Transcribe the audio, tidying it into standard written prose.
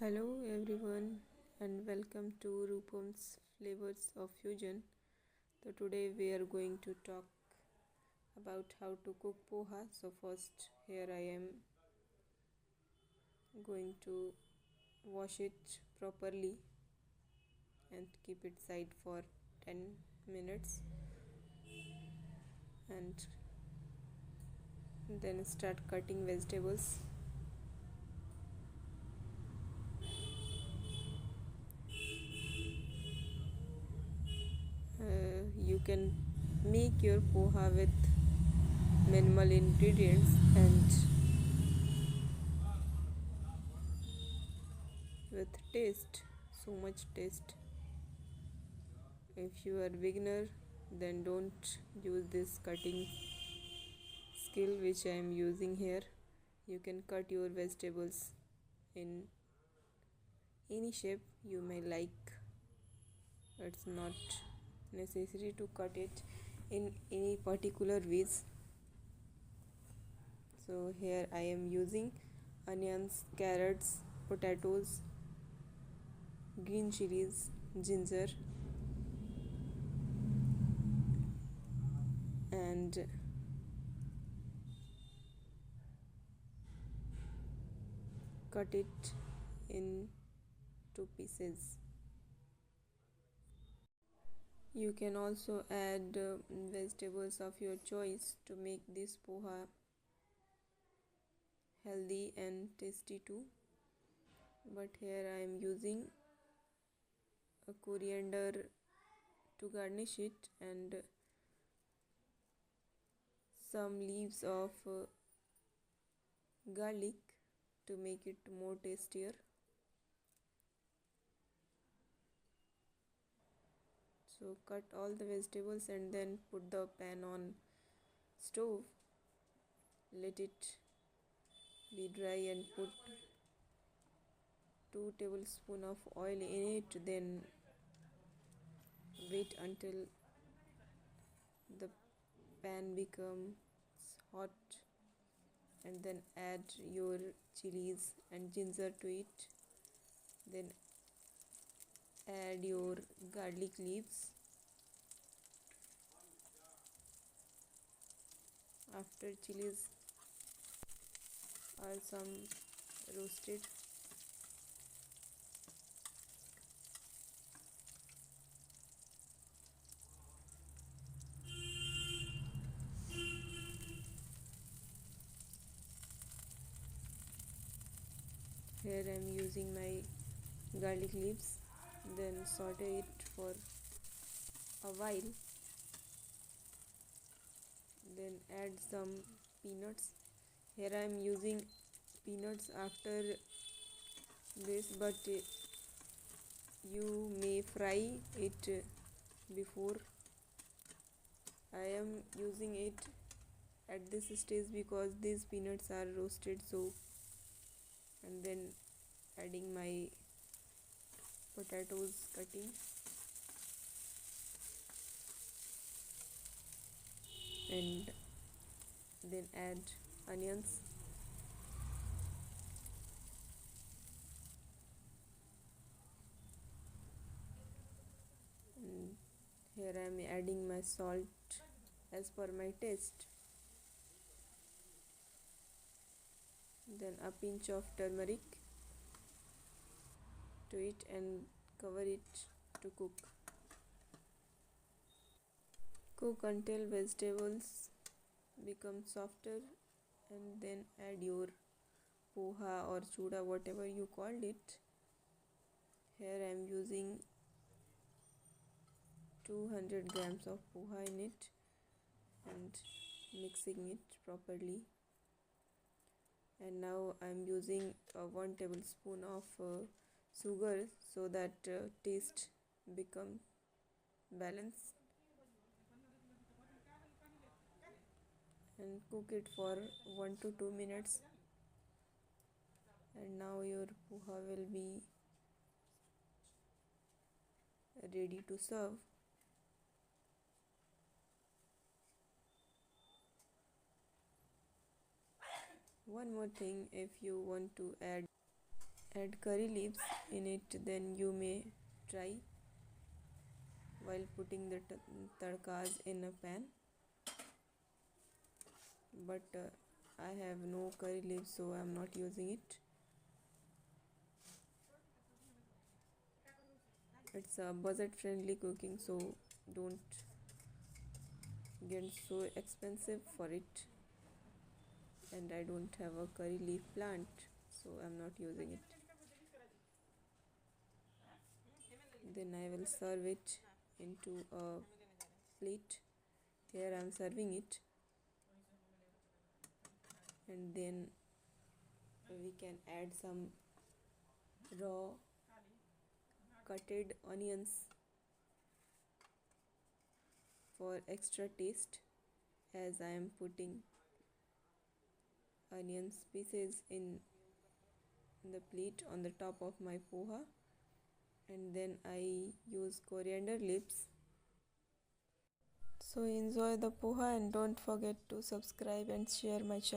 Hello everyone and welcome to Rupam's Flavors of Fusion. So today we are going to talk about how to cook poha. So first here I am going to wash it properly and keep it side for 10 minutes and then start cutting vegetables. You can make your poha with minimal ingredients and with taste, so much taste. If you are beginner, then don't use this cutting skill which I am using here. You can cut your vegetables in any shape you may like. It's not necessary to cut it in any particular ways. So here I am using onions, carrots, potatoes, green chilies, ginger, and cut it in two pieces. You can also add vegetables of your choice to make this poha healthy and tasty too. But here I am using a coriander to garnish it and some leaves of garlic to make it more tastier. So cut all the vegetables and then put the pan on stove. Let it be dry and put 2 tablespoons of oil in it. Then wait until the pan becomes hot and then add your chilies and ginger to it. Then add your garlic leaves. After chilies are some roasted, here I am using my garlic leaves. Then saute it for a while. Then add some peanuts. Here I am using peanuts after this, but you may fry it before. I am using it at this stage because these peanuts are roasted. So and then adding my potatoes cutting and then add onions. And here I am adding my salt as per my taste. Then a pinch of turmeric to it and cover it to cook. Cook until vegetables become softer and then add your poha or chivda, whatever you called it. Here I am using 200 grams of poha in it and mixing it properly. And now I am using 1 tablespoon of sugar so that taste becomes balanced, and cook it for 1 to 2 minutes. And now your poha will be ready to serve. One more thing, if you want to add add curry leaves in it, then you may try while putting the tadkas in a pan. But I have no curry leaves, so I'm not using it. It's a budget friendly cooking, so don't get so expensive for it. And I don't have a curry leaf plant, so I'm not using it. Then I will serve it into a plate. Here I'm serving it, and then we can add some raw cutted onions for extra taste, as I am putting onions pieces in the plate on the top of my poha. And then I use coriander leaves. So enjoy the poha and don't forget to subscribe and share my channel.